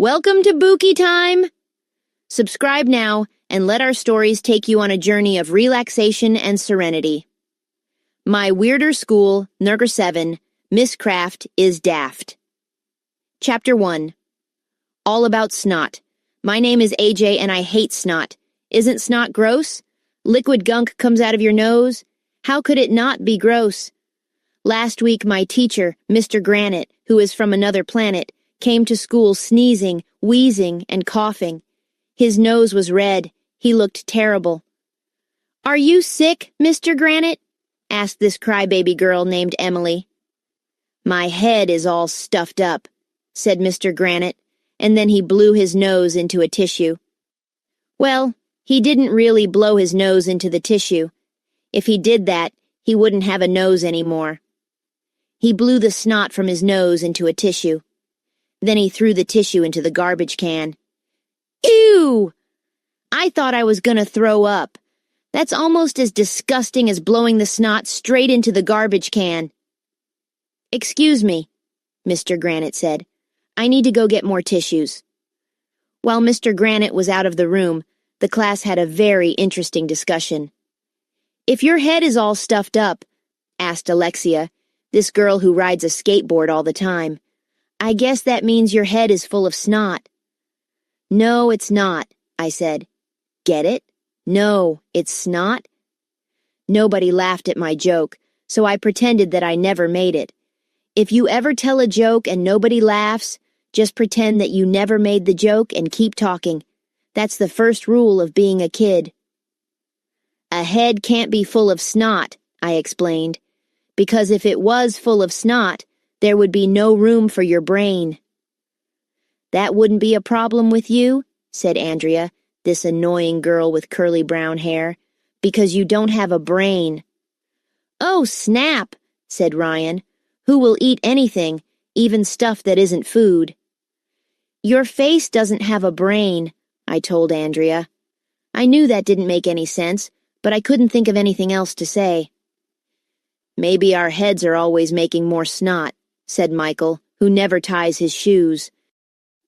Welcome to Booooky Time! Subscribe now and let our stories take you on a journey of relaxation and serenity. My weirder school, Number 7, Miss Kraft is Daft. Chapter 1. All about snot. My name is AJ and I hate snot. Isn't snot gross? Liquid gunk comes out of your nose. How could it not be gross? Last week my teacher, Mr. Granite, who is from another planet, came to school sneezing, wheezing, and coughing. His nose was red. He looked terrible. "Are you sick, Mr. Granite?" asked this crybaby girl named Emily. "My head is all stuffed up," said Mr. Granite, and then he blew his nose into a tissue. Well, he didn't really blow his nose into the tissue. If he did that, he wouldn't have a nose anymore. He blew the snot from his nose into a tissue. Then he threw the tissue into the garbage can. Ew! I thought I was gonna throw up. That's almost as disgusting as blowing the snot straight into the garbage can. "Excuse me," Mr. Granite said. "I need to go get more tissues." While Mr. Granite was out of the room, the class had a very interesting discussion. "If your head is all stuffed up," asked Alexia, this girl who rides a skateboard all the time, "I guess that means your head is full of snot." "No, it's not," I said. "Get it? No, it's snot." Nobody laughed at my joke, so I pretended that I never made it. If you ever tell a joke and nobody laughs, just pretend that you never made the joke and keep talking. That's the first rule of being a kid. "A head can't be full of snot," I explained, "because if it was full of snot, there would be no room for your brain." "That wouldn't be a problem with you," said Andrea, this annoying girl with curly brown hair, "because you don't have a brain." "Oh, snap," said Ryan. "Who will eat anything, even stuff that isn't food?" "Your face doesn't have a brain," I told Andrea. I knew that didn't make any sense, but I couldn't think of anything else to say. "Maybe our heads are always making more snot," said Michael, who never ties his shoes.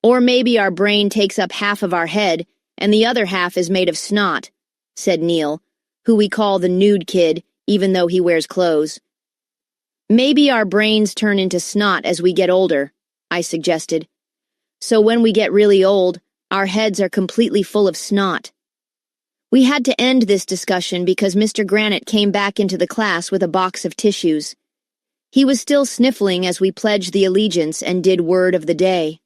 "Or maybe our brain takes up half of our head, and the other half is made of snot," said Neil, who we call the nude kid, even though he wears clothes. "Maybe our brains turn into snot as we get older," I suggested. "So when we get really old, our heads are completely full of snot." We had to end this discussion because Mr. Granite came back into the class with a box of tissues. He was still sniffling as we pledged the allegiance and did word of the day.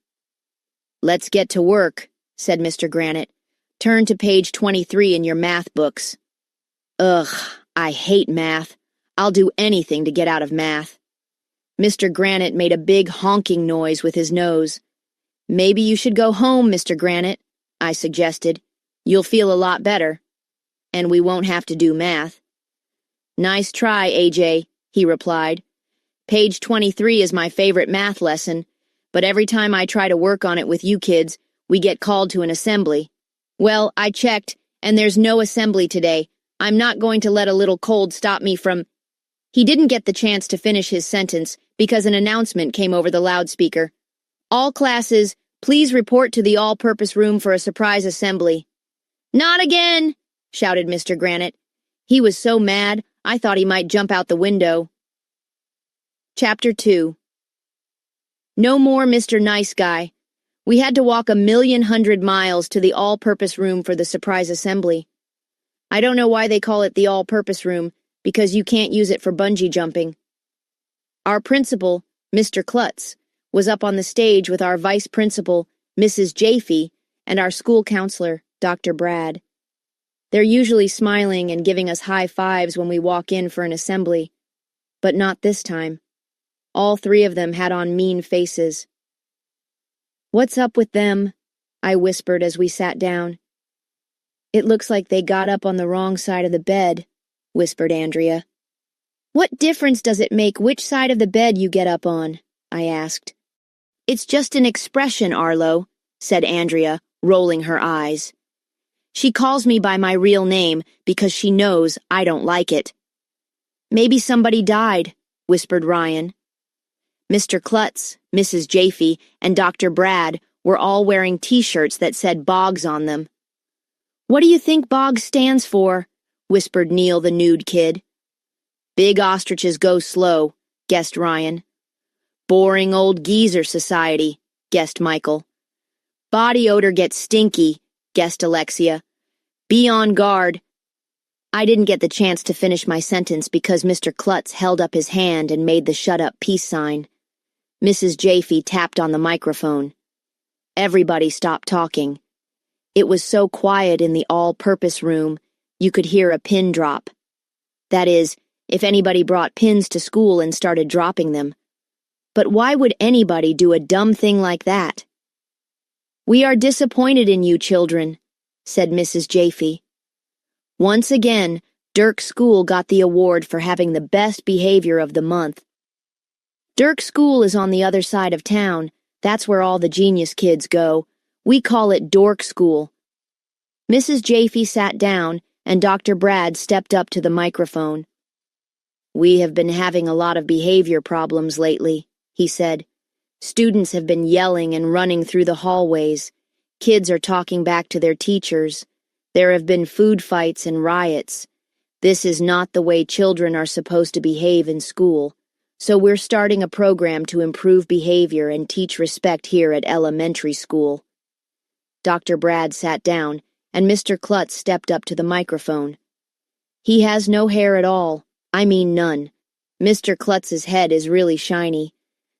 "Let's get to work," said Mr. Granite. "Turn to page 23 in your math books." Ugh, I hate math. I'll do anything to get out of math. Mr. Granite made a big honking noise with his nose. "Maybe you should go home, Mr. Granite," I suggested. "You'll feel a lot better. And we won't have to do math." "Nice try, AJ," he replied. "Page 23 is my favorite math lesson, but every time I try to work on it with you kids, we get called to an assembly. Well, I checked, and there's no assembly today. I'm not going to let a little cold stop me from—" He didn't get the chance to finish his sentence because an announcement came over the loudspeaker. "All classes, please report to the all-purpose room for a surprise assembly." "Not again!" shouted Mr. Granite. He was so mad, I thought he might jump out the window. Chapter 2. No more Mr. Nice Guy. We had to walk 1,100,000 miles to the all-purpose room for the surprise assembly. I don't know why they call it the all-purpose room, because you can't use it for bungee jumping. Our principal, Mr. Klutz, was up on the stage with our vice principal, Mrs. Jaffe, and our school counselor, Dr. Brad. They're usually smiling and giving us high fives when we walk in for an assembly, but not this time. All three of them had on mean faces. "What's up with them?" I whispered as we sat down. "It looks like they got up on the wrong side of the bed," whispered Andrea. "What difference does it make which side of the bed you get up on?" I asked. "It's just an expression, Arlo," said Andrea, rolling her eyes. "She calls me by my real name because she knows I don't like it." "Maybe somebody died," whispered Ryan. Mr. Klutz, Mrs. Jaffe, and Dr. Brad were all wearing t-shirts that said Boggs on them. "What do you think Boggs stands for?" whispered Neil the nude kid. "Big ostriches go slow," guessed Ryan. "Boring old geezer society," guessed Michael. "Body odor gets stinky," guessed Alexia. "Be on guard." I didn't get the chance to finish my sentence because Mr. Klutz held up his hand and made the shut up peace sign. Mrs. Jaffe tapped on the microphone. Everybody stopped talking. It was so quiet in the all-purpose room, you could hear a pin drop. That is, if anybody brought pins to school and started dropping them. But why would anybody do a dumb thing like that? "We are disappointed in you, children," said Mrs. Jaffe. Once again, Dirk School got the award for having the best behavior of the month. Dirk School is on the other side of town. That's where all the genius kids go. We call it Dork School. Mrs. Jaffe sat down, and Dr. Brad stepped up to the microphone. "We have been having a lot of behavior problems lately," he said. "Students have been yelling and running through the hallways. Kids are talking back to their teachers. There have been food fights and riots. This is not the way children are supposed to behave in school. So we're starting a program to improve behavior and teach respect here at elementary school." Dr. Brad sat down, and Mr. Klutz stepped up to the microphone. He has no hair at all. I mean none. Mr. Klutz's head is really shiny.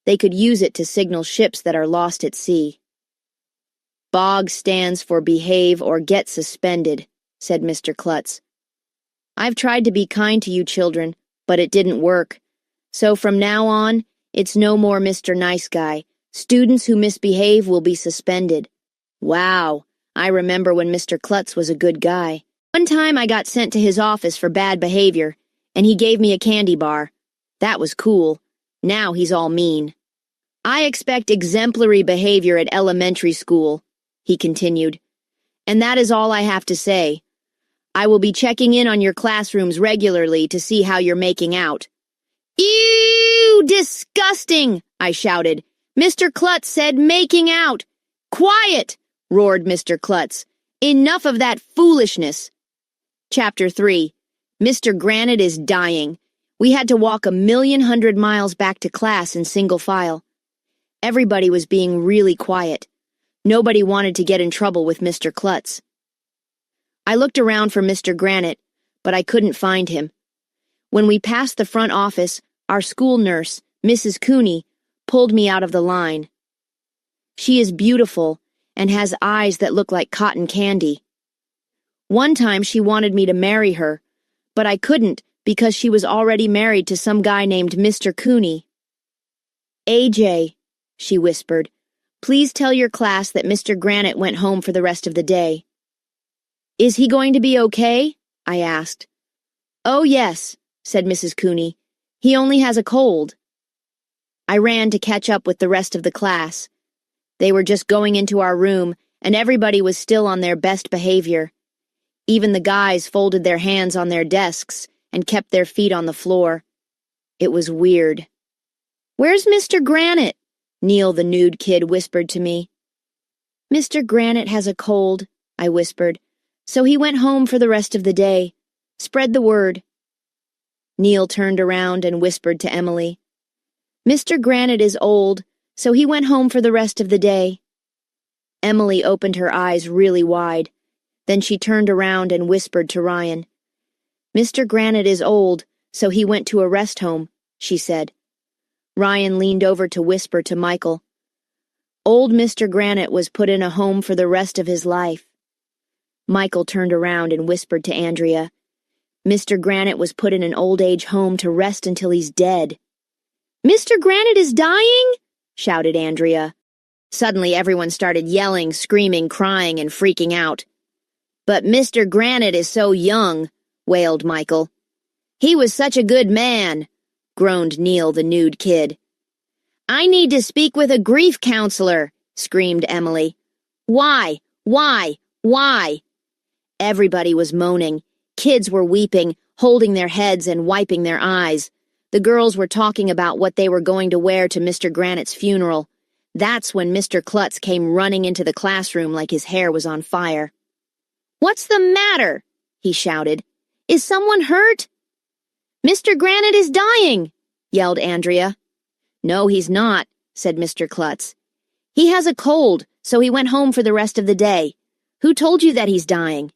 They could use it to signal ships that are lost at sea. "Boggs stands for behave or get suspended," said Mr. Klutz. "I've tried to be kind to you children, but it didn't work. So from now on, it's no more Mr. Nice Guy. Students who misbehave will be suspended." Wow, I remember when Mr. Klutz was a good guy. One time I got sent to his office for bad behavior, and he gave me a candy bar. That was cool. Now he's all mean. "I expect exemplary behavior at elementary school," he continued. "And that is all I have to say. I will be checking in on your classrooms regularly to see how you're making out." "Ew, disgusting!" I shouted. "Mr. Klutz said making out." "Quiet!" roared Mr. Klutz. "Enough of that foolishness." Chapter 3. Mr. Granite is dying. We had to walk 1,100,000 miles back to class in single file. Everybody was being really quiet. Nobody wanted to get in trouble with Mr. Klutz. I looked around for Mr. Granite, but I couldn't find him. When we passed the front office, our school nurse, Mrs. Cooney, pulled me out of the line. She is beautiful and has eyes that look like cotton candy. One time she wanted me to marry her, but I couldn't because she was already married to some guy named Mr. Cooney. "AJ," she whispered, "please tell your class that Mr. Granite went home for the rest of the day." "Is he going to be okay?" I asked. "Oh, yes," said Mrs. Cooney. "He only has a cold." I ran to catch up with the rest of the class. They were just going into our room, and everybody was still on their best behavior. Even the guys folded their hands on their desks and kept their feet on the floor. It was weird. "Where's Mr. Granite?" Neil the nude kid whispered to me. "Mr. Granite has a cold," I whispered, "so he went home for the rest of the day. Spread the word." Neil turned around and whispered to Emily. "Mr. Granite is old, so he went home for the rest of the day." Emily opened her eyes really wide. Then she turned around and whispered to Ryan. "Mr. Granite is old, so he went to a rest home," she said. Ryan leaned over to whisper to Michael. "Old Mr. Granite was put in a home for the rest of his life." Michael turned around and whispered to Andrea. "Mr. Granite was put in an old-age home to rest until he's dead." "Mr. Granite is dying?" shouted Andrea. Suddenly everyone started yelling, screaming, crying, and freaking out. "But Mr. Granite is so young," wailed Michael. "He was such a good man," groaned Neil the nude kid. "I need to speak with a grief counselor," screamed Emily. "Why? Why? Why?" Everybody was moaning. Kids were weeping, holding their heads and wiping their eyes. The girls were talking about what they were going to wear to Mr. Granite's funeral. That's when Mr. Klutz came running into the classroom like his hair was on fire. "What's the matter?" he shouted. "Is someone hurt?" "Mr. Granite is dying," yelled Andrea. "No, he's not," said Mr. Klutz. "He has a cold, so he went home for the rest of the day. Who told you that he's dying?"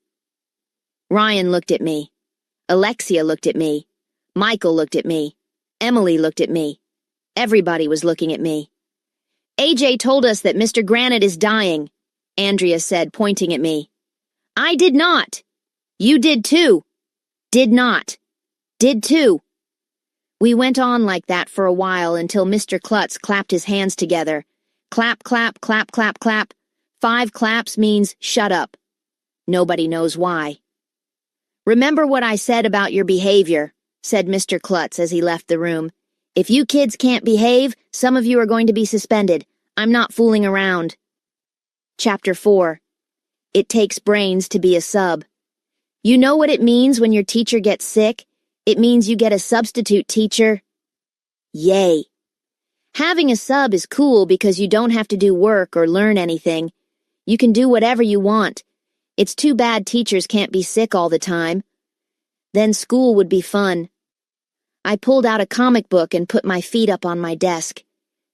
Ryan looked at me. Alexia looked at me. Michael looked at me. Emily looked at me. Everybody was looking at me. "AJ told us that Mr. Granite is dying," Andrea said, pointing at me. "I did not." "You did too." "Did not." "Did too." We went on like that for a while until Mr. Klutz clapped his hands together. Clap, clap, clap, clap, clap. 5 claps means shut up. Nobody knows why. "Remember what I said about your behavior," said Mr. Klutz as he left the room. "If you kids can't behave, some of you are going to be suspended. I'm not fooling around." Chapter 4. It takes brains to be a sub. You know what it means when your teacher gets sick? It means you get a substitute teacher. Yay. Having a sub is cool because you don't have to do work or learn anything. You can do whatever you want. It's too bad teachers can't be sick all the time. Then school would be fun. I pulled out a comic book and put my feet up on my desk.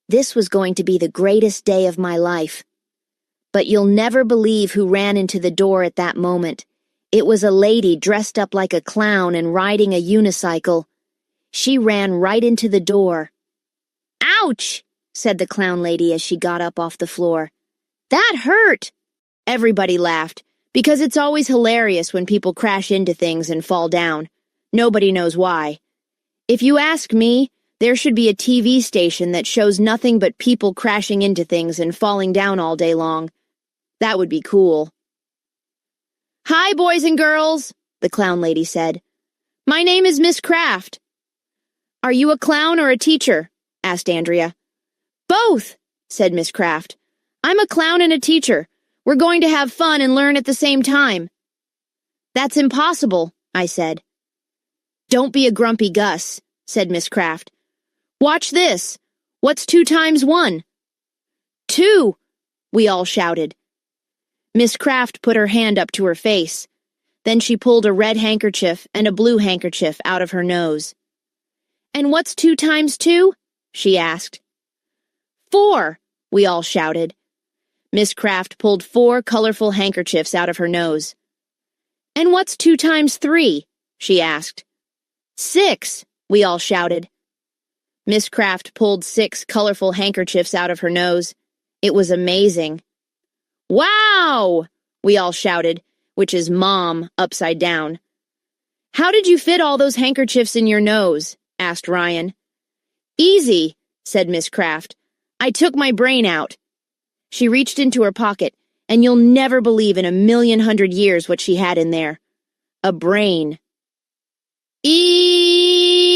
This was going to be the greatest day of my life. But you'll never believe who ran into the door at that moment. It was a lady dressed up like a clown and riding a unicycle. She ran right into the door. "Ouch!" said the clown lady as she got up off the floor. "That hurt!" Everybody laughed, because it's always hilarious when people crash into things and fall down. Nobody knows why. If you ask me, there should be a TV station that shows nothing but people crashing into things and falling down all day long. That would be cool. "Hi, boys and girls," the clown lady said. "My name is Miss Kraft." "Are you a clown or a teacher?" asked Andrea. "Both," said Miss Kraft. "I'm a clown and a teacher. We're going to have fun and learn at the same time." "That's impossible," I said. "Don't be a grumpy Gus," said Miss Kraft. "Watch this. What's 2 times 1? 2, we all shouted. Miss Kraft put her hand up to her face. Then she pulled a red handkerchief and a blue handkerchief out of her nose. "And what's 2 times 2? she asked. 4, we all shouted. Miss Kraft pulled 4 colorful handkerchiefs out of her nose. "And what's 2 times 3? she asked. 6, we all shouted. Miss Kraft pulled 6 colorful handkerchiefs out of her nose. It was amazing. "Wow!" we all shouted, which is Mom upside down. "How did you fit all those handkerchiefs in your nose?" asked Ryan. "Easy," said Miss Kraft. "I took my brain out." She reached into her pocket, and you'll never believe in 1,000,000 years what she had in there. A brain. "Eek!"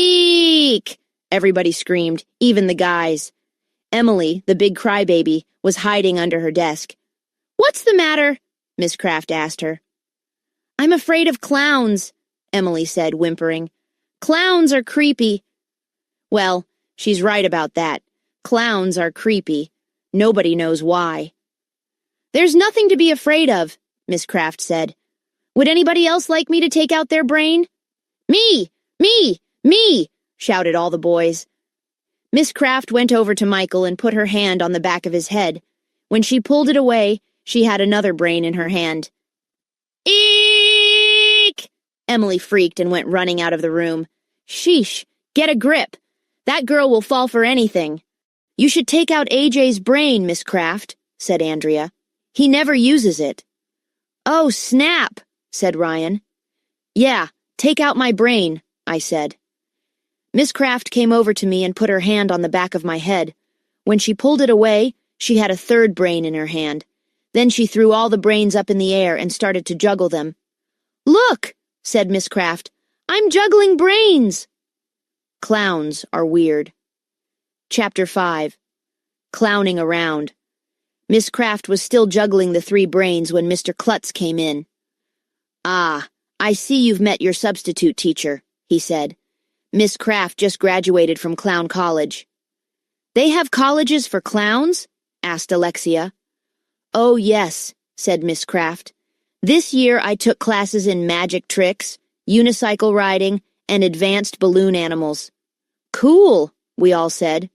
everybody screamed, even the guys. Emily, the big crybaby, was hiding under her desk. "What's the matter?" Miss Kraft asked her. "I'm afraid of clowns," Emily said, whimpering. "Clowns are creepy." Well, she's right about that. Clowns are creepy. Nobody knows why. "There's nothing to be afraid of," Miss Kraft said. "Would anybody else like me to take out their brain?" "Me! Me! Me!" shouted all the boys. Miss Kraft went over to Michael and put her hand on the back of his head. When she pulled it away, she had another brain in her hand. "Eek!" Emily freaked and went running out of the room. "Sheesh, get a grip. That girl will fall for anything." "You should take out AJ's brain, Miss Kraft," said Andrea. "He never uses it." "Oh, snap," said Ryan. "Yeah, take out my brain," I said. Miss Kraft came over to me and put her hand on the back of my head. When she pulled it away, she had a 3rd brain in her hand. Then she threw all the brains up in the air and started to juggle them. "Look," said Miss Kraft, "I'm juggling brains." Clowns are weird. Chapter 5. Clowning around. Miss Kraft was still juggling the 3 brains when Mr. Klutz came in. "Ah, I see you've met your substitute teacher," he said. "Miss Kraft just graduated from Clown College." "They have colleges for clowns?" asked Alexia. "Oh, yes," said Miss Kraft. "This year I took classes in magic tricks, unicycle riding, and advanced balloon animals." "Cool," we all said.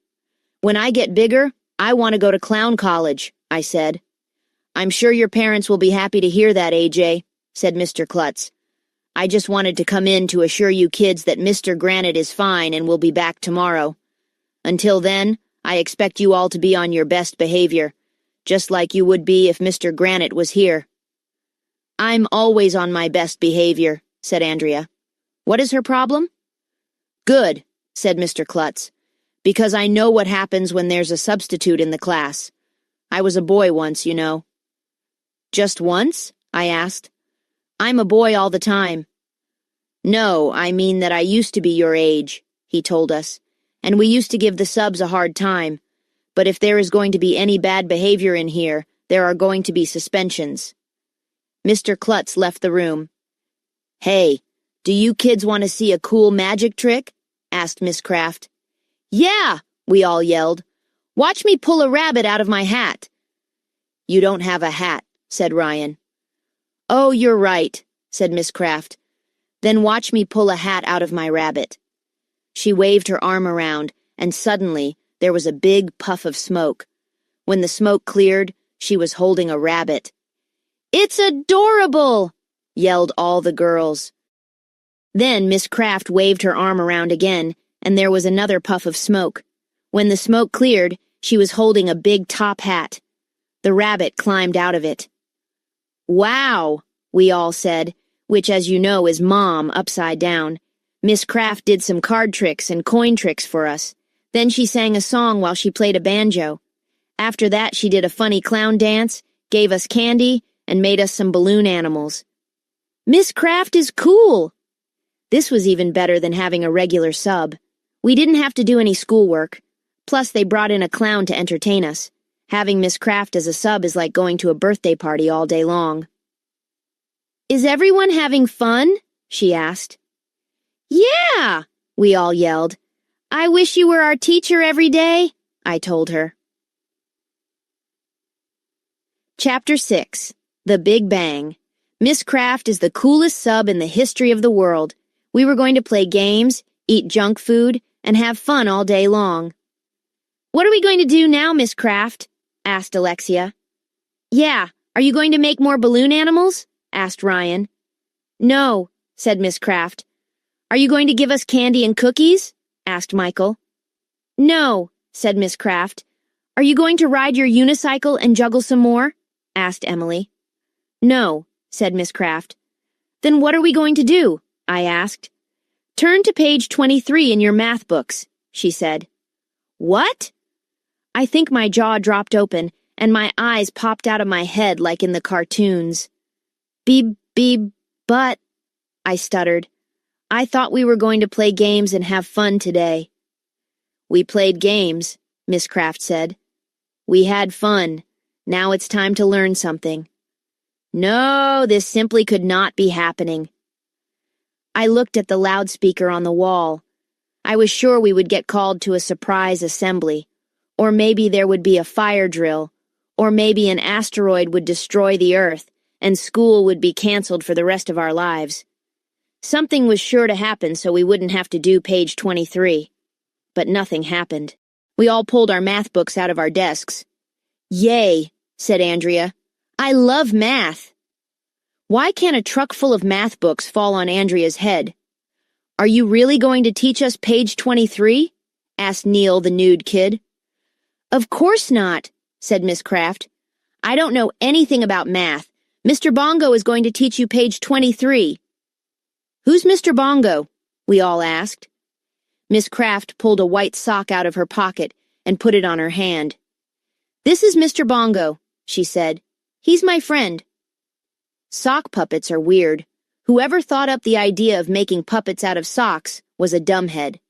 "When I get bigger, I want to go to clown college," I said. "I'm sure your parents will be happy to hear that, AJ," said Mr. Klutz. "I just wanted to come in to assure you kids that Mr. Granite is fine and will be back tomorrow. Until then, I expect you all to be on your best behavior, just like you would be if Mr. Granite was here." "I'm always on my best behavior," said Andrea. "What is her problem?" "Good," said Mr. Klutz, "because I know what happens when there's a substitute in the class. I was a boy once, you know." "Just once?" I asked. "I'm a boy all the time." "No, I mean that I used to be your age," he told us, "and we used to give the subs a hard time. But if there is going to be any bad behavior in here, there are going to be suspensions." Mr. Klutz left the room. "Hey, do you kids want to see a cool magic trick?" asked Miss Kraft. "Yeah," we all yelled. "Watch me pull a rabbit out of my hat." "You don't have a hat," said Ryan. "Oh, you're right," said Miss Kraft. "Then watch me pull a hat out of my rabbit." She waved her arm around, and suddenly there was a big puff of smoke. When the smoke cleared, she was holding a rabbit. "It's adorable!" yelled all the girls. Then Miss Kraft waved her arm around again, and there was another puff of smoke. When the smoke cleared, she was holding a big top hat. The rabbit climbed out of it. "Wow," we all said, which, as you know, is Mom upside down. Miss Kraft did some card tricks and coin tricks for us. Then she sang a song while she played a banjo. After that, she did a funny clown dance, gave us candy, and made us some balloon animals. "Miss Kraft is cool!" This was even better than having a regular sub. We didn't have to do any schoolwork. Plus, they brought in a clown to entertain us. Having Miss Kraft as a sub is like going to a birthday party all day long. "Is everyone having fun?" she asked. "Yeah!" we all yelled. "I wish you were our teacher every day," I told her. Chapter 6. The Big Bang. Miss Kraft is the coolest sub in the history of the world. We were going to play games, eat junk food, and have fun all day long. "What are we going to do now, Miss Kraft?" asked Alexia. "Yeah, are you going to make more balloon animals?" asked Ryan. "No," said Miss Kraft. "Are you going to give us candy and cookies?" asked Michael. "No," said Miss Kraft. "Are you going to ride your unicycle and juggle some more?" asked Emily. "No," said Miss Kraft. "Then what are we going to do?" I asked. "Turn to page 23 in your math books," she said. "What?" I think my jaw dropped open, and my eyes popped out of my head like in the cartoons. But, I stuttered. "I thought we were going to play games and have fun today." "We played games," Miss Kraft said. "We had fun. Now it's time to learn something." No, this simply could not be happening. I looked at the loudspeaker on the wall. I was sure we would get called to a surprise assembly, or maybe there would be a fire drill, or maybe an asteroid would destroy the Earth, and school would be canceled for the rest of our lives. Something was sure to happen so we wouldn't have to do page 23. But nothing happened. We all pulled our math books out of our desks. "Yay," said Andrea. "I love math." Why can't a truck full of math books fall on Andrea's head? "Are you really going to teach us page 23? asked Neil, the nude kid. "Of course not," said Miss Kraft. "I don't know anything about math. Mr. Bongo is going to teach you page 23. "Who's Mr. Bongo?" we all asked. Miss Kraft pulled a white sock out of her pocket and put it on her hand. "This is Mr. Bongo," she said. "He's my friend." Sock puppets are weird. Whoever thought up the idea of making puppets out of socks was a dumbhead.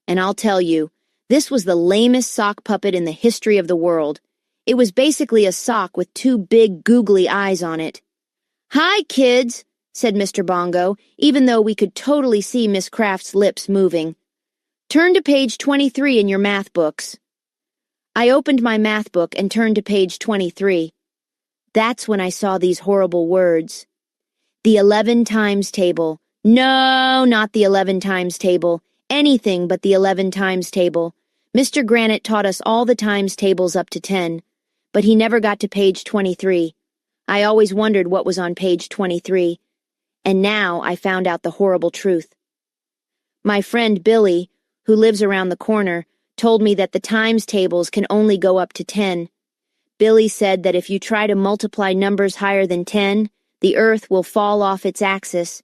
And I'll tell you, this was the lamest sock puppet in the history of the world. It was basically a sock with two big googly eyes on it. "Hi, kids," said Mr. Bongo, even though we could totally see Miss Kraft's lips moving. "Turn to page 23 in your math books." I opened my math book and turned to page 23. That's when I saw these horrible words. The 11 times table. No, not the 11 times table. Anything but the 11 times table. Mr. Granite taught us all the times tables up to 10, but he never got to page 23. I always wondered what was on page 23, and now I found out the horrible truth. My friend Billy, who lives around the corner, told me that the times tables can only go up to 10. Billy said that if you try to multiply numbers higher than 10, the earth will fall off its axis,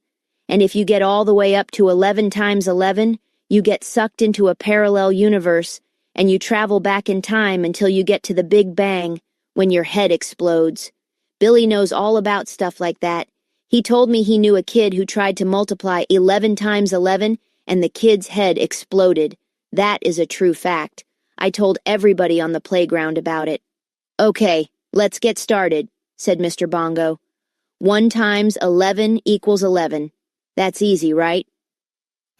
and if you get all the way up to 11 times 11, you get sucked into a parallel universe, and you travel back in time until you get to the Big Bang, when your head explodes. Billy knows all about stuff like that. He told me he knew a kid who tried to multiply 11 times 11, and the kid's head exploded. That is a true fact. I told everybody on the playground about it. Okay, let's get started, said Mr. Bongo. 1 times 11 equals 11. That's easy, right?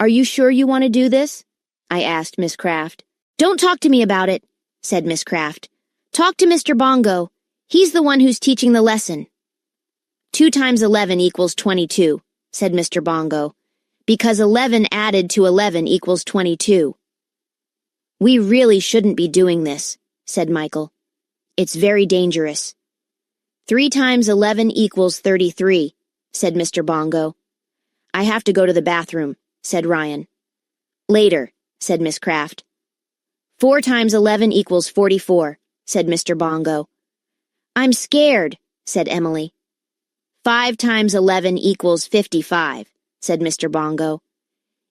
Are you sure you want to do this? I asked Miss Kraft. Don't talk to me about it, said Miss Kraft. Talk to Mr. Bongo. He's the one who's teaching the lesson. 2 times 11 equals 22, said Mr. Bongo, because 11 added to 11 equals 22. We really shouldn't be doing this, said Michael. It's very dangerous. 3 times 11 equals 33, said Mr. Bongo. I have to go to the bathroom, said Ryan. Later, said Miss Kraft. 4 times 11 equals 44, said Mr. Bongo. I'm scared, said Emily. 5 times 11 equals 55, said Mr. Bongo.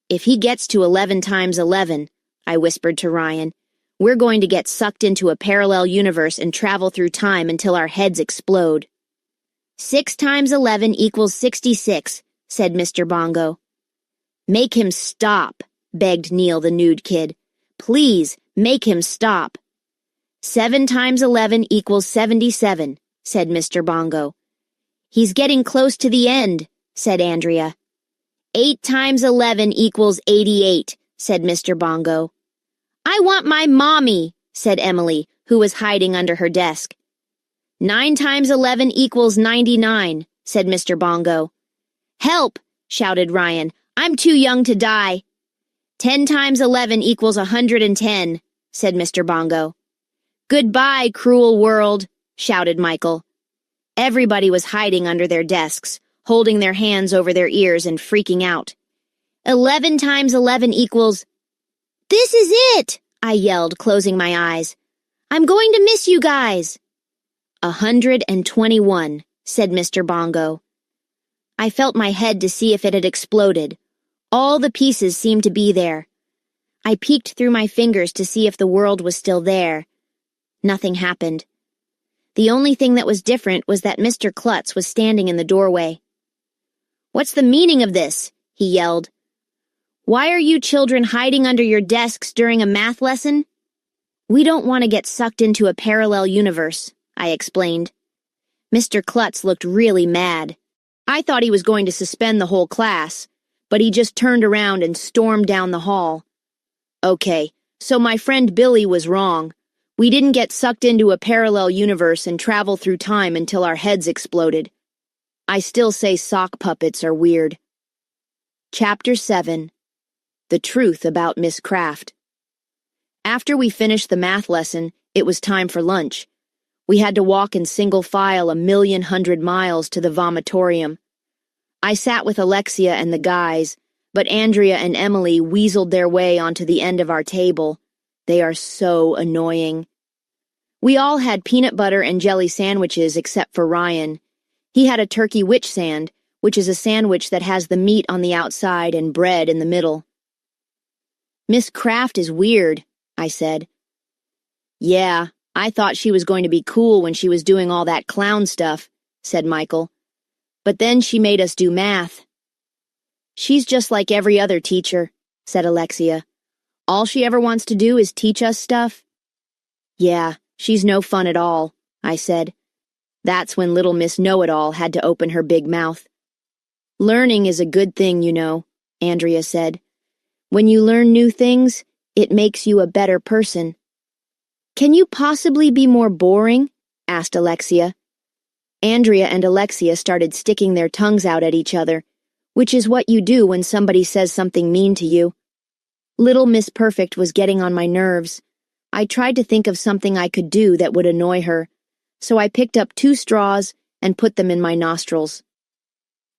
If he gets to 11 times 11, I whispered to Ryan, we're going to get sucked into a parallel universe and travel through time until our heads explode. 6 times 11 equals 66, said Mr. Bongo. Make him stop, begged Neil the nude kid. Please, make him stop. 7 times 11 equals 77, said Mr. Bongo. He's getting close to the end, said Andrea. 8 times 11 equals 88, said Mr. Bongo. I want my mommy, said Emily, who was hiding under her desk. 9 times 11 equals 99, said Mr. Bongo. Help, shouted Ryan. I'm too young to die. 10 times 11 equals 110, said Mr. Bongo. Goodbye, cruel world, shouted Michael. Everybody was hiding under their desks, holding their hands over their ears and freaking out. 11 times 11 equals... This is it, I yelled, closing my eyes. I'm going to miss you guys. 121, said Mr. Bongo. I felt my head to see if it had exploded. All the pieces seemed to be there. I peeked through my fingers to see if the world was still there. Nothing happened. The only thing that was different was that Mr. Klutz was standing in the doorway. What's the meaning of this? He yelled. Why are you children hiding under your desks during a math lesson? We don't want to get sucked into a parallel universe, I explained. Mr. Klutz looked really mad. I thought he was going to suspend the whole class, but he just turned around and stormed down the hall. Okay, so my friend Billy was wrong. We didn't get sucked into a parallel universe and travel through time until our heads exploded. I still say sock puppets are weird. Chapter 7. The Truth About Miss Kraft. After we finished the math lesson, it was time for lunch. We had to walk in single file 1,100,000 miles to the vomitorium. I sat with Alexia and the guys, but Andrea and Emily weaseled their way onto the end of our table. They are so annoying. We all had peanut butter and jelly sandwiches except for Ryan. He had a turkey witch sand, which is a sandwich that has the meat on the outside and bread in the middle. Miss Kraft is weird, I said. Yeah, I thought she was going to be cool when she was doing all that clown stuff, said Michael. But then she made us do math. She's just like every other teacher, said Alexia. All she ever wants to do is teach us stuff. Yeah, she's no fun at all, I said. That's when little Miss Know-It-All had to open her big mouth. Learning is a good thing, you know, Andrea said. When you learn new things, it makes you a better person. Can you possibly be more boring? Asked Alexia. Andrea and Alexia started sticking their tongues out at each other, which is what you do when somebody says something mean to you. Little Miss Perfect was getting on my nerves. I tried to think of something I could do that would annoy her, so I picked up 2 straws and put them in my nostrils.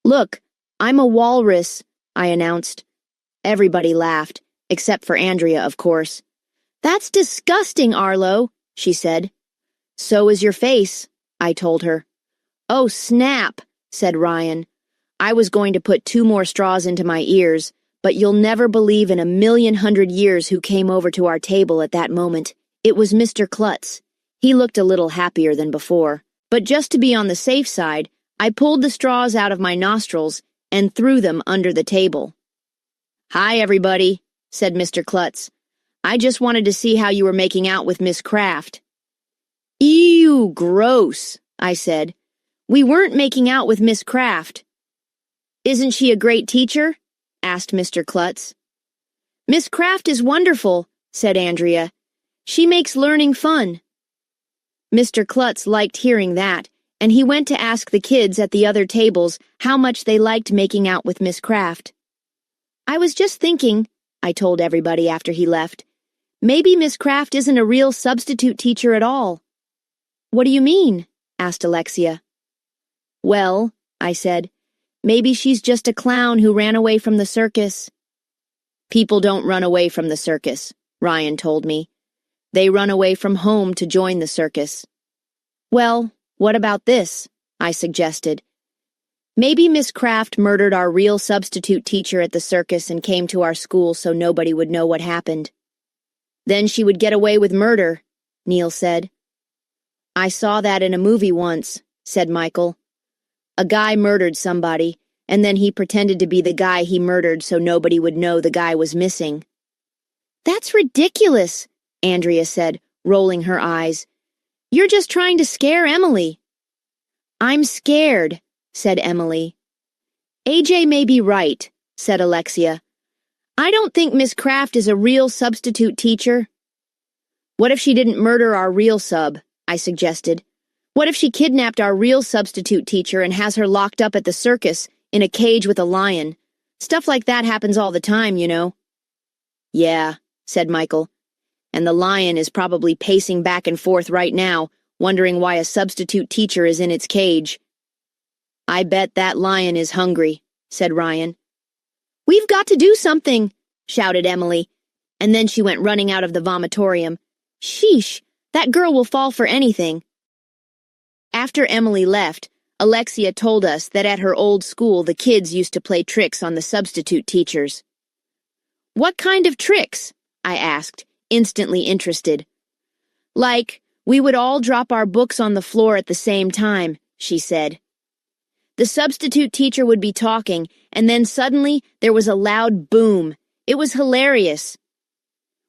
Look, I'm a walrus, I announced. Everybody laughed, except for Andrea, of course. That's disgusting, Arlo, she said. So is your face, I told her. Oh, snap, said Ryan. I was going to put 2 more straws into my ears, but you'll never believe in 1,100,000 years who came over to our table at that moment. It was Mr. Klutz. He looked a little happier than before, but just to be on the safe side, I pulled the straws out of my nostrils and threw them under the table. Hi, everybody, said Mr. Klutz. I just wanted to see how you were making out with Miss Kraft. Ew, gross, I said. We weren't making out with Miss Kraft. Isn't she a great teacher? Asked Mr. Klutz. Miss Kraft is wonderful, said Andrea. She makes learning fun. Mr. Klutz liked hearing that, and he went to ask the kids at the other tables how much they liked making out with Miss Kraft. I was just thinking, I told everybody after he left, maybe Miss Kraft isn't a real substitute teacher at all. What do you mean? Asked Alexia. Well, I said, maybe she's just a clown who ran away from the circus. People don't run away from the circus, Ryan told me. They run away from home to join the circus. Well, what about this? I suggested. Maybe Miss Kraft murdered our real substitute teacher at the circus and came to our school so nobody would know what happened. Then she would get away with murder, Neil said. I saw that in a movie once, said Michael. A guy murdered somebody, and then he pretended to be the guy he murdered so nobody would know the guy was missing. That's ridiculous, Andrea said, rolling her eyes. You're just trying to scare Emily. I'm scared, said Emily. AJ may be right, said Alexia. I don't think Miss Kraft is a real substitute teacher. What if she didn't murder our real sub? I suggested. What if she kidnapped our real substitute teacher and has her locked up at the circus in a cage with a lion? Stuff like that happens all the time, you know. Yeah, said Michael. And the lion is probably pacing back and forth right now, wondering why a substitute teacher is in its cage. I bet that lion is hungry, said Ryan. We've got to do something, shouted Emily, and then she went running out of the vomitorium. Sheesh, that girl will fall for anything. After Emily left, Alexia told us that at her old school the kids used to play tricks on the substitute teachers. What kind of tricks? I asked, instantly interested. Like, we would all drop our books on the floor at the same time, she said. The substitute teacher would be talking, and then suddenly there was a loud boom. It was hilarious.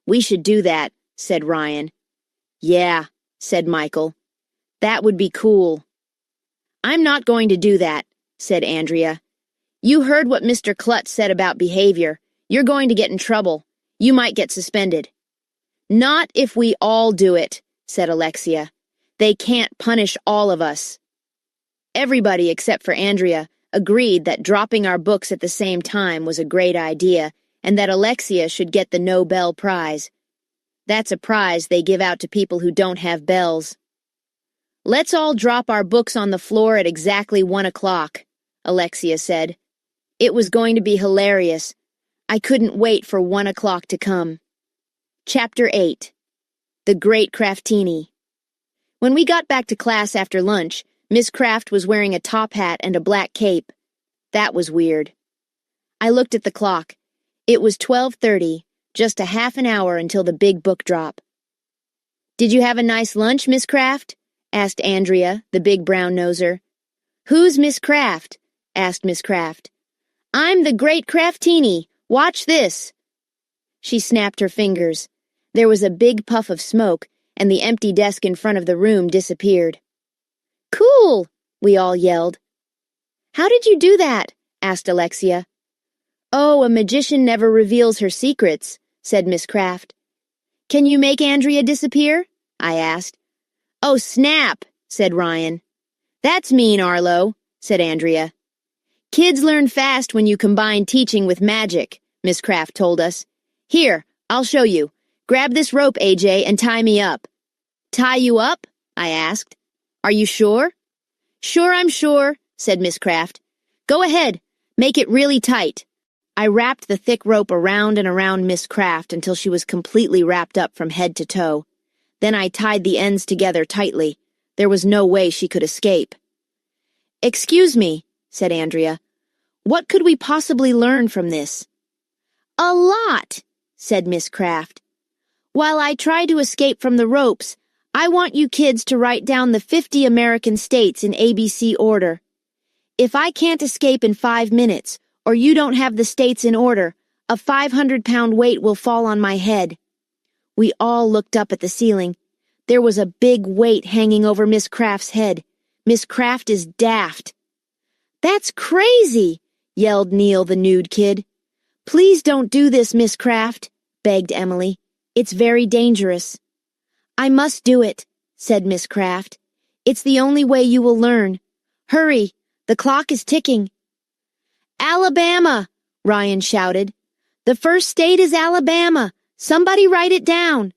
We should do that, said Ryan. Yeah, said Michael. That would be cool. I'm not going to do that, said Andrea. You heard what Mr. Klutz said about behavior. You're going to get in trouble. You might get suspended. Not if we all do it, said Alexia. They can't punish all of us. Everybody except for Andrea agreed that dropping our books at the same time was a great idea and that Alexia should get the Nobel Prize. That's a prize they give out to people who don't have bells. Let's all drop our books on the floor at exactly 1 o'clock, Alexia said. It was going to be hilarious. I couldn't wait for 1 o'clock to come. Chapter 8. The Great Kraftini. When we got back to class after lunch, Miss Kraft was wearing a top hat and a black cape. That was weird. I looked at the clock. It was 12:30, just a half an hour until the big book drop. Did you have a nice lunch, Miss Kraft? Asked Andrea, the big brown noser. Who's Miss Kraft? Asked Miss Kraft. I'm the Great Kraftini. Watch this. She snapped her fingers. There was a big puff of smoke, and the empty desk in front of the room disappeared. Cool, we all yelled. How did you do that? Asked Alexia. Oh, a magician never reveals her secrets, said Miss Kraft. Can you make Andrea disappear? I asked. "Oh, snap," said Ryan. "That's mean, Arlo," said Andrea. "Kids learn fast when you combine teaching with magic," Miss Kraft told us. "Here, I'll show you. Grab this rope, AJ, and tie me up." "Tie you up?" I asked. "Are you sure?" "Sure, I'm sure," said Miss Kraft. "Go ahead. Make it really tight." I wrapped the thick rope around and around Miss Kraft until she was completely wrapped up from head to toe. Then I tied the ends together tightly. There was no way she could escape. "Excuse me," said Andrea. "What could we possibly learn from this?" "A lot," said Miss Kraft. "While I try to escape from the ropes, I want you kids to write down the 50 American states in ABC order. If I can't escape in 5 minutes, or you don't have the states in order, a 500-pound weight will fall on my head." We all looked up at the ceiling. There was a big weight hanging over Miss Kraft's head. Miss Kraft is daft. "That's crazy," yelled Neil, the nude kid. "Please don't do this, Miss Kraft," begged Emily. "It's very dangerous." "I must do it," said Miss Kraft. "It's the only way you will learn. Hurry, the clock is ticking." "Alabama!" Ryan shouted. "The first state is Alabama. Somebody write it down."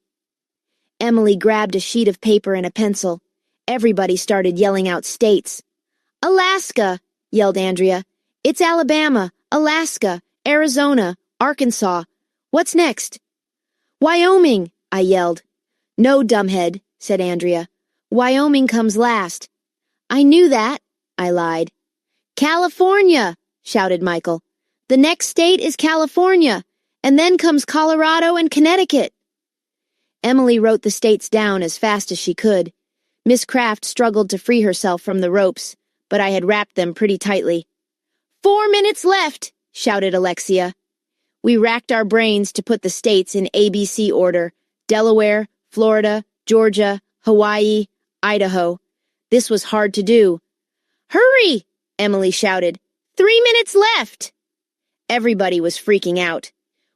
Emily grabbed a sheet of paper and a pencil. Everybody started yelling out states. "Alaska!" yelled Andrea. "It's Alabama, Alaska, Arizona, Arkansas. What's next?" "Wyoming!" I yelled. "No, dumbhead," said Andrea. "Wyoming comes last." "I knew that," I lied. "California!" shouted Michael. "The next state is California, and then comes Colorado and Connecticut." Emily wrote the states down as fast as she could. Miss Kraft struggled to free herself from the ropes, but I had wrapped them pretty tightly. 4 minutes left, shouted Alexia. We racked our brains to put the states in ABC order: Delaware, Florida, Georgia, Hawaii, Idaho. This was hard to do. "Hurry!" Emily shouted. 3 minutes left! Everybody was freaking out.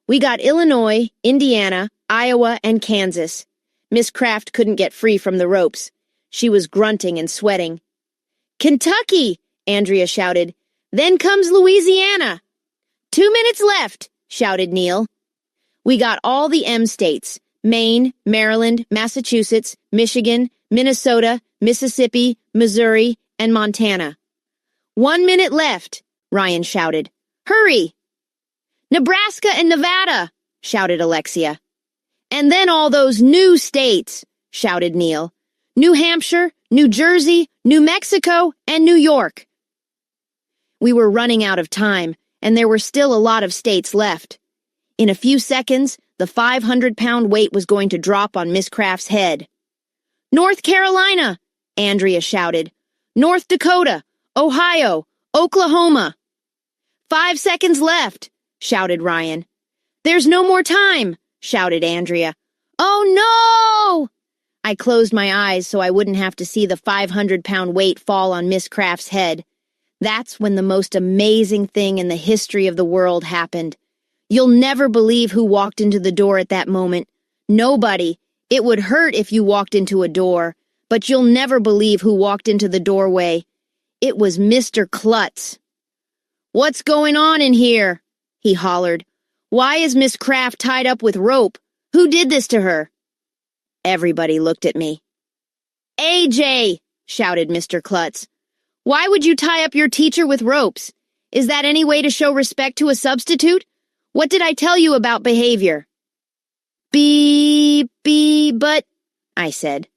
We got Illinois, Indiana, Iowa, and Kansas. Miss Kraft couldn't get free from the ropes. She was grunting and sweating. "Kentucky!" Andrea shouted. "Then comes Louisiana." 2 minutes left, shouted Neil. We got all the M states: Maine, Maryland, Massachusetts, Michigan, Minnesota, Mississippi, Missouri, and Montana. 1 minute left, Ryan shouted. "Hurry!" "Nebraska and Nevada!" shouted Alexia. "And then all those new states!" shouted Neil. "New Hampshire, New Jersey, New Mexico, and New York." We were running out of time, and there were still a lot of states left. In a few seconds, the 500-pound weight was going to drop on Miss Kraft's head. "North Carolina!" Andrea shouted. "North Dakota, Ohio, Oklahoma." 5 seconds left, shouted Ryan. "There's no more time," shouted Andrea. "Oh no!" I closed my eyes so I wouldn't have to see the 500-pound weight fall on Miss Kraft's head. That's when the most amazing thing in the history of the world happened. You'll never believe who walked into the door at that moment. Nobody. It would hurt if you walked into a door, but you'll never believe who walked into the doorway. It was Mr. Klutz. "What's going on in here?" he hollered. "Why is Miss Kraft tied up with rope? Who did this to her?" Everybody looked at me. "AJ!" shouted Mr. Klutz. "Why would you tie up your teacher with ropes? Is that any way to show respect to a substitute? What did I tell you about behavior?" But, I said.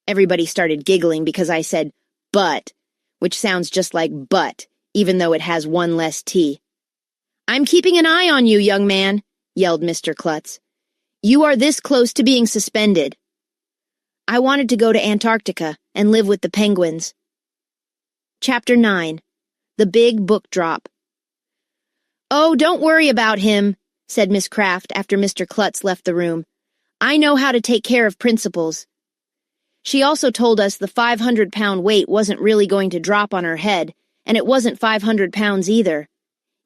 Everybody started giggling because I said, but, which sounds just like but, even though it has one less T. "I'm keeping an eye on you, young man," yelled Mr. Klutz. "You are this close to being suspended." I wanted to go to Antarctica and live with the penguins. Chapter 9. The Big Book Drop. "Oh, don't worry about him," said Miss Kraft after Mr. Klutz left the room. "I know how to take care of principals." She also told us the 500-pound weight wasn't really going to drop on her head, and it wasn't 500 pounds either.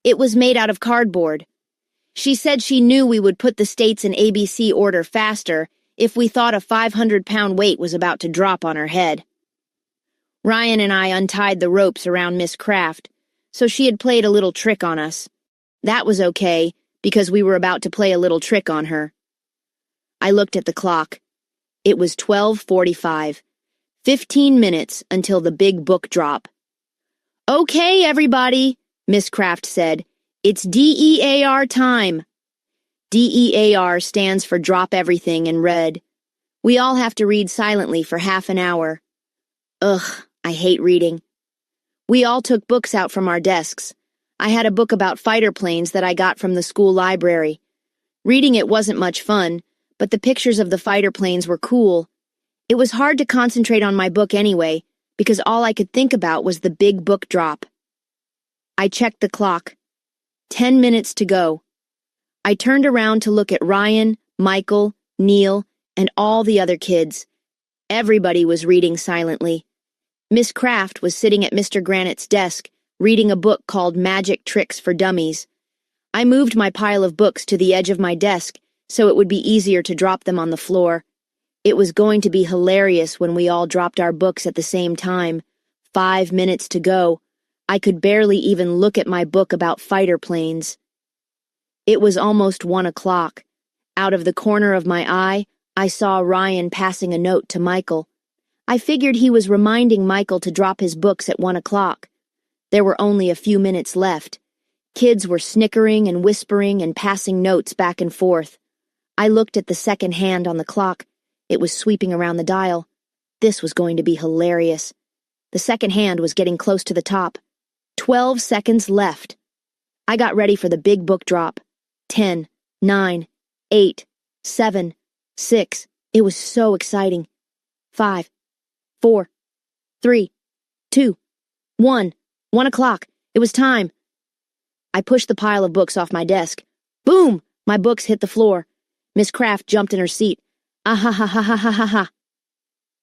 It was made out of cardboard. She said she knew we would put the states in ABC order faster if we thought a 500-pound weight was about to drop on her head. Ryan and I untied the ropes around Miss Kraft, so she had played a little trick on us. That was okay, because we were about to play a little trick on her. I looked at the clock. It was 12:45. 15 minutes until the big book drop. "Okay, everybody," Miss Kraft said. "It's DEAR time." DEAR stands for Drop Everything in red. We all have to read silently for half an hour. Ugh, I hate reading. We all took books out from our desks. I had a book about fighter planes that I got from the school library. Reading it wasn't much fun, but the pictures of the fighter planes were cool. It was hard to concentrate on my book anyway, because all I could think about was the big book drop. I checked the clock. 10 minutes to go. I turned around to look at Ryan, Michael, Neil, and all the other kids. Everybody was reading silently. Miss Kraft was sitting at Mr. Granite's desk, reading a book called Magic Tricks for Dummies. I moved my pile of books to the edge of my desk so it would be easier to drop them on the floor. It was going to be hilarious when we all dropped our books at the same time. 5 minutes to go. I could barely even look at my book about fighter planes. It was almost 1 o'clock. Out of the corner of my eye, I saw Ryan passing a note to Michael. I figured he was reminding Michael to drop his books at 1 o'clock. There were only a few minutes left. Kids were snickering and whispering and passing notes back and forth. I looked at the second hand on the clock. It was sweeping around the dial. This was going to be hilarious. The second hand was getting close to the top. 12 seconds left. I got ready for the big book drop. 10, 9, 8, 7, 6. It was so exciting. 5, 4, 3, 2, 1. 1 o'clock. It was time. I pushed the pile of books off my desk. Boom! My books hit the floor. Miss Kraft jumped in her seat. Ah ha ha ha ha ha ha ha.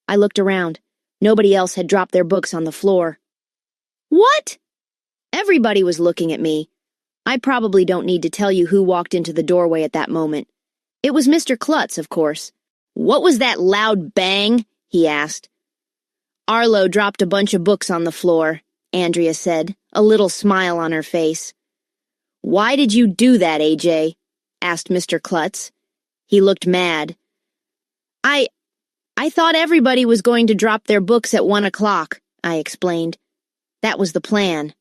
I looked around. Nobody else had dropped their books on the floor. What? Everybody was looking at me. I probably don't need to tell you who walked into the doorway at that moment. It was Mr. Klutz, of course. "What was that loud bang?" he asked. "Arlo dropped a bunch of books on the floor," Andrea said, a little smile on her face. "Why did you do that, AJ?" asked Mr. Klutz. He looked mad. I thought everybody was going to drop their books at 1 o'clock, I explained. That was the plan.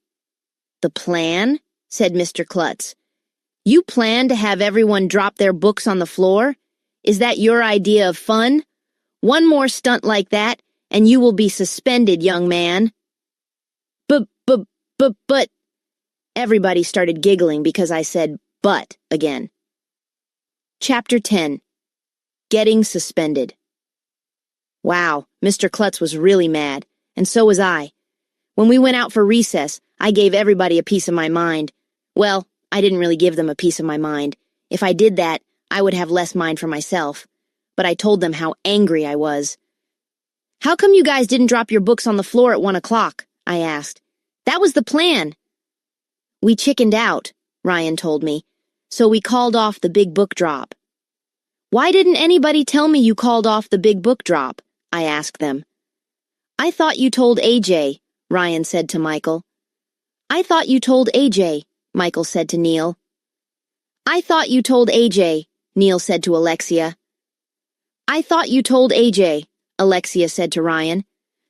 "The plan?" said Mr. Klutz. "You plan to have everyone drop their books on the floor? Is that your idea of fun? One more stunt like that, and you will be suspended, young man." But... Everybody started giggling because I said "but" again. Chapter 10. Getting Suspended. Wow, Mr. Klutz was really mad, and so was I. When we went out for recess, I gave everybody a piece of my mind. Well, I didn't really give them a piece of my mind. If I did that, I would have less mind for myself. But I told them how angry I was. "How come you guys didn't drop your books on the floor at 1 o'clock?" I asked. "That was the plan." "We chickened out," Ryan told me, "so we called off the big book drop." "Why didn't anybody tell me you called off the big book drop?" I asked them. "I thought you told AJ," Ryan said to Michael. "I thought you told AJ," Michael said to Neil. "I thought you told AJ," Neil said to Alexia. "I thought you told AJ," Alexia said to Ryan.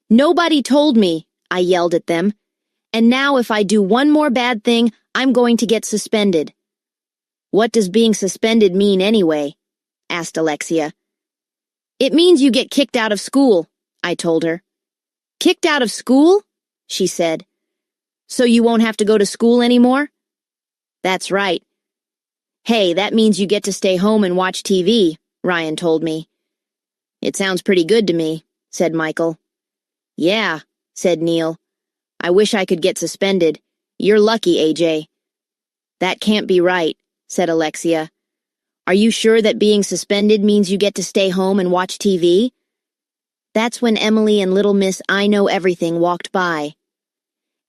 "Nobody told me," I yelled at them. "And now if I do one more bad thing, I'm going to get suspended." "What does being suspended mean anyway?" asked Alexia. "It means you get kicked out of school," I told her. "Kicked out of school?" she said. "So you won't have to go to school anymore?" "That's right." "Hey, that means you get to stay home and watch TV," Ryan told me. "It sounds pretty good to me," said Michael. "Yeah," said Neil. "I wish I could get suspended. You're lucky, AJ." "That can't be right," said Alexia. "Are you sure that being suspended means you get to stay home and watch TV?" That's when Emily and Little Miss I Know Everything walked by.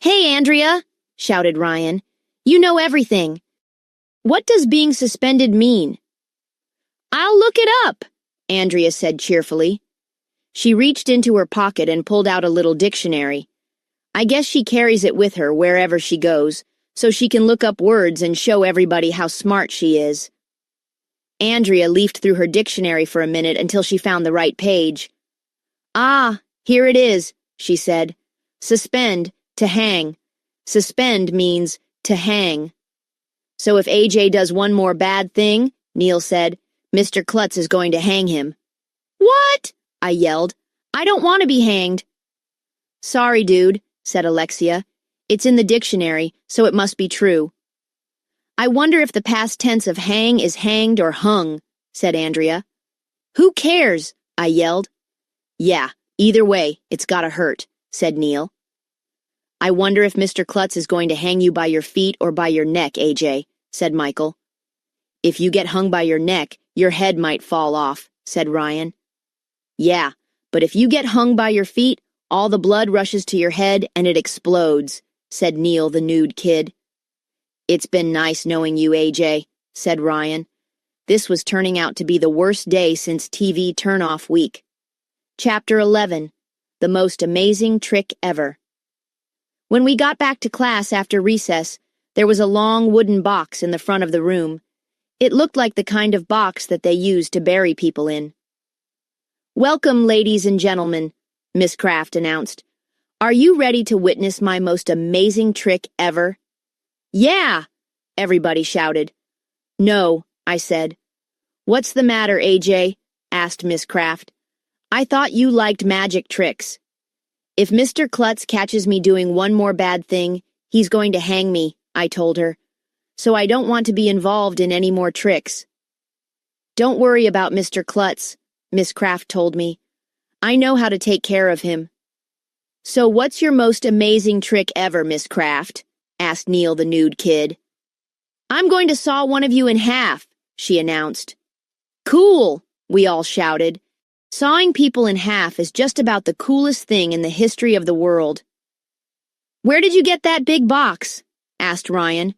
"Hey, Andrea!" shouted Ryan. "You know everything. What does being suspended mean?" "I'll look it up," Andrea said cheerfully. She reached into her pocket and pulled out a little dictionary. I guess she carries it with her wherever she goes, so she can look up words and show everybody how smart she is. Andrea leafed through her dictionary for a minute until she found the right page. Ah, here it is, she said. Suspend, to hang. Suspend means to hang. So if AJ does one more bad thing, Neil said, Mr. Klutz is going to hang him. What? I yelled. I don't want to be hanged. Sorry, dude, said Alexia. It's in the dictionary, so it must be true. I wonder if the past tense of hang is hanged or hung, said Andrea. Who cares? I yelled. Yeah, either way, it's gotta hurt, said Neil. I wonder if Mr. Klutz is going to hang you by your feet or by your neck, AJ, said Michael. If you get hung by your neck, your head might fall off, said Ryan. Yeah, but if you get hung by your feet, all the blood rushes to your head and it explodes, said Neil, the nude kid. It's been nice knowing you, AJ, said Ryan. This was turning out to be the worst day since TV turn-off week. Chapter 11. The Most Amazing Trick Ever. When we got back to class after recess, there was a long wooden box in the front of the room. It looked like the kind of box that they use to bury people in. Welcome, ladies and gentlemen, Miss Kraft announced. Are you ready to witness my most amazing trick ever? Yeah, everybody shouted. No, I said. What's the matter, AJ? Asked Miss Kraft. I thought you liked magic tricks. If Mr. Klutz catches me doing one more bad thing, he's going to hang me, I told her. So I don't want to be involved in any more tricks. Don't worry about Mr. Klutz, Miss Kraft told me. I know how to take care of him. So what's your most amazing trick ever, Miss Kraft? Asked Neil, the nude kid. I'm going to saw one of you in half, she announced. Cool, we all shouted. Sawing people in half is just about the coolest thing in the history of the world. Where did you get that big box? Asked Ryan.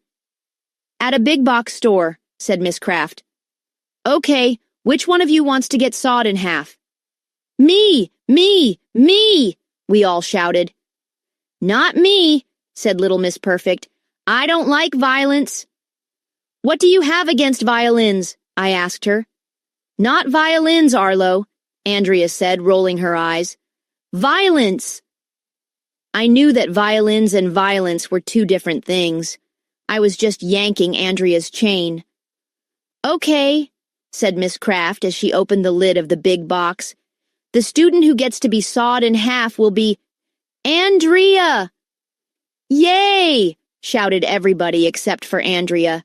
At a big box store, said Miss Kraft. Okay, which one of you wants to get sawed in half? Me, we all shouted. Not me, said Little Miss Perfect. I don't like violence. What do you have against violins? I asked her. Not violins, Arlo, Andrea said, rolling her eyes. Violence! I knew that violins and violence were two different things. I was just yanking Andrea's chain. Okay, said Miss Kraft as she opened the lid of the big box. The student who gets to be sawed in half will be Andrea! Yay! Shouted everybody except for Andrea.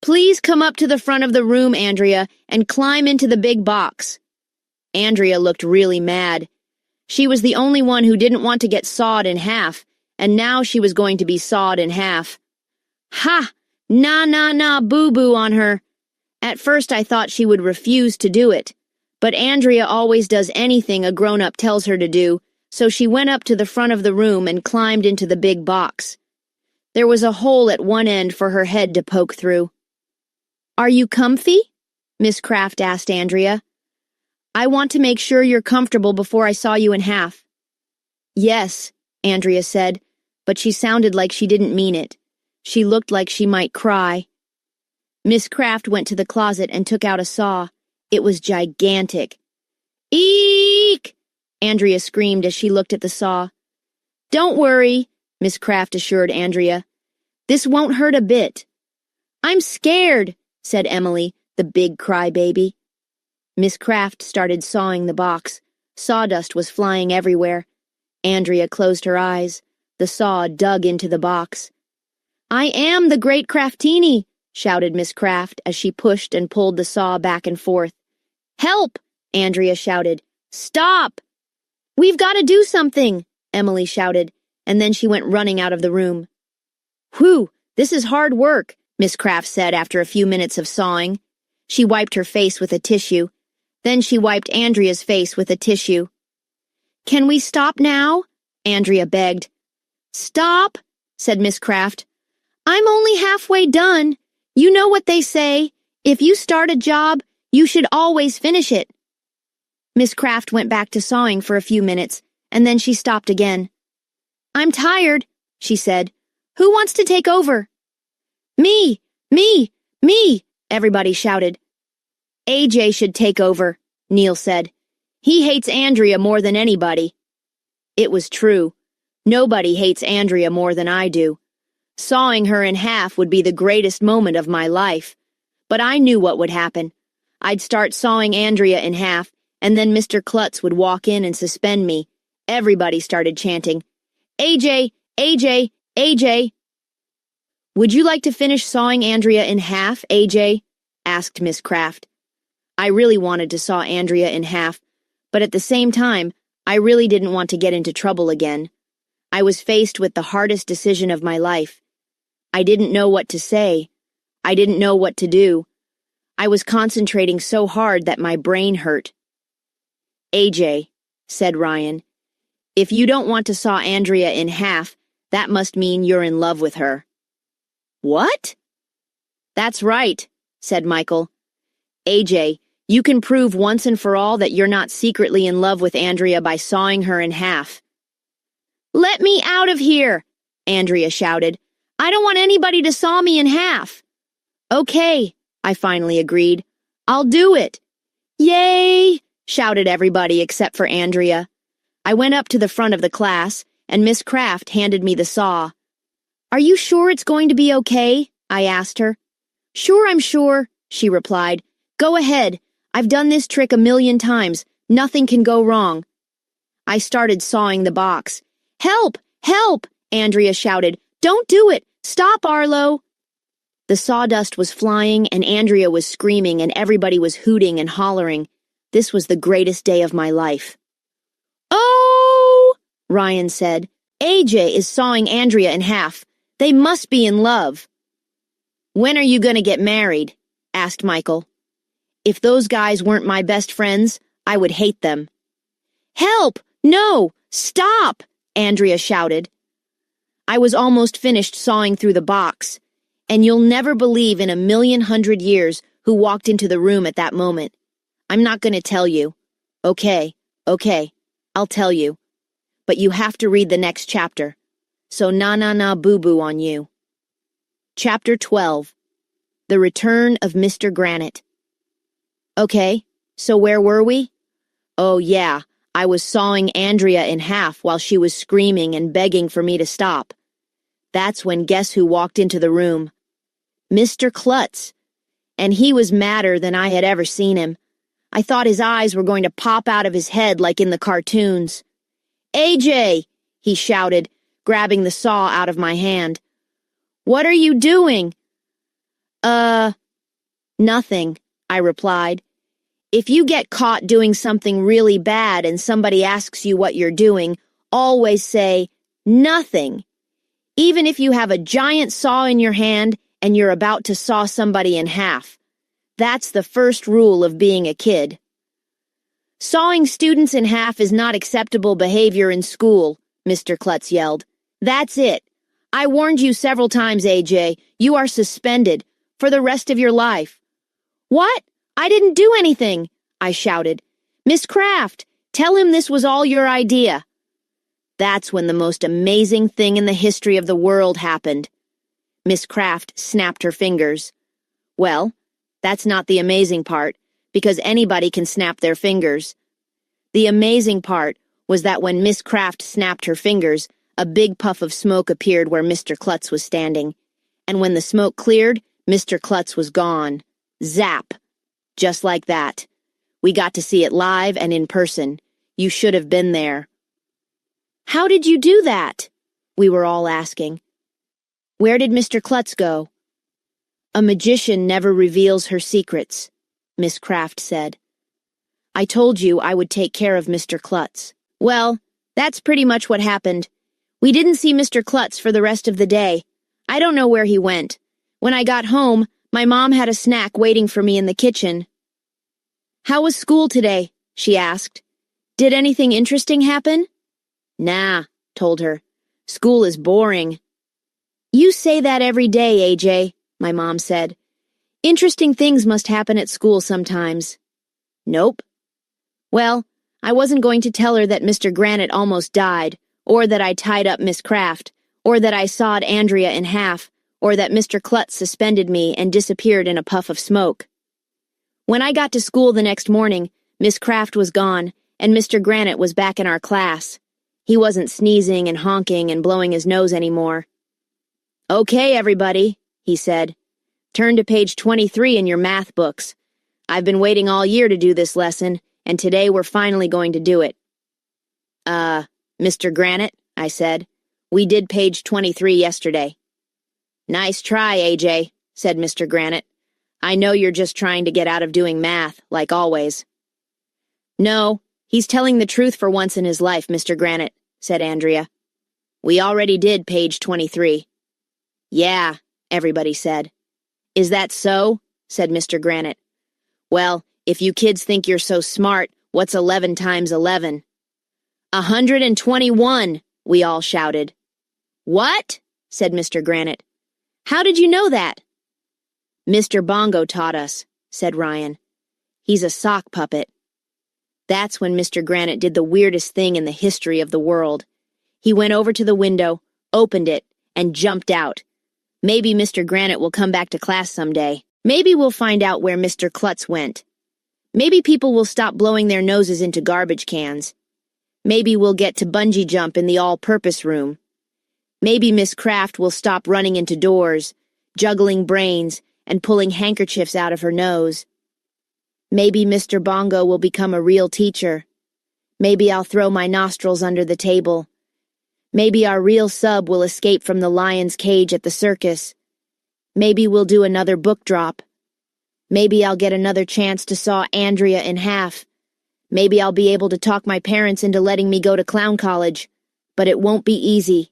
Please come up to the front of the room, Andrea, and climb into the big box. Andrea looked really mad. She was the only one who didn't want to get sawed in half, and now she was going to be sawed in half. Ha! Nah, boo-boo on her. At first I thought she would refuse to do it, but Andrea always does anything a grown-up tells her to do, so she went up to the front of the room and climbed into the big box. There was a hole at one end for her head to poke through. Are you comfy? Miss Kraft asked Andrea. I want to make sure you're comfortable before I saw you in half. Yes, Andrea said, but she sounded like she didn't mean it. She looked like she might cry. Miss Kraft went to the closet and took out a saw. It was gigantic. Eek! Andrea screamed as she looked at the saw. Don't worry, Miss Kraft assured Andrea. This won't hurt a bit. I'm scared, said Emily, the big crybaby. Miss Kraft started sawing the box. Sawdust was flying everywhere. Andrea closed her eyes. The saw dug into the box. I am the great Kraftini, shouted Miss Kraft as she pushed and pulled the saw back and forth. Help! Andrea shouted. Stop! We've got to do something, Emily shouted, and then she went running out of the room. Whew, this is hard work, Miss Kraft said after a few minutes of sawing. She wiped her face with a tissue. Then she wiped Andrea's face with a tissue. Can we stop now? Andrea begged. Stop, said Miss Kraft. I'm only halfway done. You know what they say. If you start a job, you should always finish it. Miss Kraft went back to sawing for a few minutes, and then she stopped again. "I'm tired," she said. "Who wants to take over?" "Me! Me! Me!" everybody shouted. "AJ should take over," Neil said. "He hates Andrea more than anybody." It was true. Nobody hates Andrea more than I do. Sawing her in half would be the greatest moment of my life. But I knew what would happen. I'd start sawing Andrea in half, and then Mr. Klutz would walk in and suspend me. Everybody started chanting, "AJ! AJ! AJ!" "Would you like to finish sawing Andrea in half, AJ?" asked Miss Kraft. I really wanted to saw Andrea in half, but at the same time, I really didn't want to get into trouble again. I was faced with the hardest decision of my life. I didn't know what to say. I didn't know what to do. I was concentrating so hard that my brain hurt. "AJ," said Ryan, "if you don't want to saw Andrea in half, that must mean you're in love with her." "What?" "That's right," said Michael. "AJ, you can prove once and for all that you're not secretly in love with Andrea by sawing her in half." "Let me out of here!" Andrea shouted. "I don't want anybody to saw me in half." "Okay," I finally agreed. "I'll do it." "Yay!" shouted everybody except for Andrea. I went up to the front of the class, and Miss Kraft handed me the saw. "Are you sure it's going to be okay?" I asked her. "Sure, I'm sure," she replied. "Go ahead. I've done this trick a million times. Nothing can go wrong." I started sawing the box. "Help! Help!" Andrea shouted. "Don't do it! Stop, Arlo!" The sawdust was flying, and Andrea was screaming, and everybody was hooting and hollering. This was the greatest day of my life. "Oh!" Ryan said. "AJ is sawing Andrea in half. They must be in love." "When are you going to get married?" asked Michael. If those guys weren't my best friends, I would hate them. "Help! No! Stop!" Andrea shouted. I was almost finished sawing through the box, and you'll never believe in 1,100,000 years who walked into the room at that moment. I'm not going to tell you. Okay, I'll tell you. But you have to read the next chapter. So na boo-boo on you. Chapter 12. The Return of Mr. Granite. Okay, so where were we? Oh yeah, I was sawing Andrea in half while she was screaming and begging for me to stop. That's when guess who walked into the room? Mr. Klutz. And he was madder than I had ever seen him. I thought his eyes were going to pop out of his head like in the cartoons. "AJ!" he shouted, grabbing the saw out of my hand. "What are you doing?" Nothing, I replied. If you get caught doing something really bad and somebody asks you what you're doing, always say, "Nothing." Even if you have a giant saw in your hand and you're about to saw somebody in half. That's the first rule of being a kid. "Sawing students in half is not acceptable behavior in school," Mr. Klutz yelled. "That's it. I warned you several times, AJ. You are suspended for the rest of your life." "What? I didn't do anything," I shouted. "Miss Kraft, tell him this was all your idea." That's when the most amazing thing in the history of the world happened. Miss Kraft snapped her fingers. Well, that's not the amazing part, because anybody can snap their fingers. The amazing part was that when Miss Kraft snapped her fingers, a big puff of smoke appeared where Mr. Klutz was standing. And when the smoke cleared, Mr. Klutz was gone. Zap! Just like that. We got to see it live and in person. You should have been there. "How did you do that?" we were all asking. "Where did Mr. Klutz go?" "A magician never reveals her secrets," Miss Kraft said. "I told you I would take care of Mr. Klutz." Well, that's pretty much what happened. We didn't see Mr. Klutz for the rest of the day. I don't know where he went. When I got home, my mom had a snack waiting for me in the kitchen. "How was school today?" she asked. "Did anything interesting happen?" "Nah," told her. "School is boring." "You say that every day, AJ," my mom said. "Interesting things must happen at school sometimes." "Nope." Well, I wasn't going to tell her that Mr. Granite almost died, or that I tied up Miss Kraft, or that I sawed Andrea in half, or that Mr. Klutz suspended me and disappeared in a puff of smoke. When I got to school the next morning, Miss Kraft was gone, and Mr. Granite was back in our class. He wasn't sneezing and honking and blowing his nose anymore. "Okay, everybody," he said. "Turn to page 23 in your math books. I've been waiting all year to do this lesson, and today we're finally going to do it." Mr. Granite," I said. "We did page 23 yesterday." "Nice try, AJ," said Mr. Granite. "I know you're just trying to get out of doing math, like always." "No, he's telling the truth for once in his life, Mr. Granite," said Andrea. "We already did page 23. "Yeah," everybody said. "Is that so?" said Mr. Granite. "Well, if you kids think you're so smart, what's 11 times 11? 121, we all shouted. "What?" said Mr. Granite. "How did you know that?" "Mr. Bongo taught us," said Ryan. "He's a sock puppet." That's when Mr. Granite did the weirdest thing in the history of the world. He went over to the window, opened it, and jumped out. Maybe Mr. Granite will come back to class someday. Maybe we'll find out where Mr. Klutz went. Maybe people will stop blowing their noses into garbage cans. Maybe we'll get to bungee jump in the all-purpose room. Maybe Miss Kraft will stop running into doors, juggling brains, and pulling handkerchiefs out of her nose. Maybe Mr. Bongo will become a real teacher. Maybe I'll throw my nostrils under the table. Maybe our real sub will escape from the lion's cage at the circus. Maybe we'll do another book drop. Maybe I'll get another chance to saw Andrea in half. Maybe I'll be able to talk my parents into letting me go to clown college. But it won't be easy.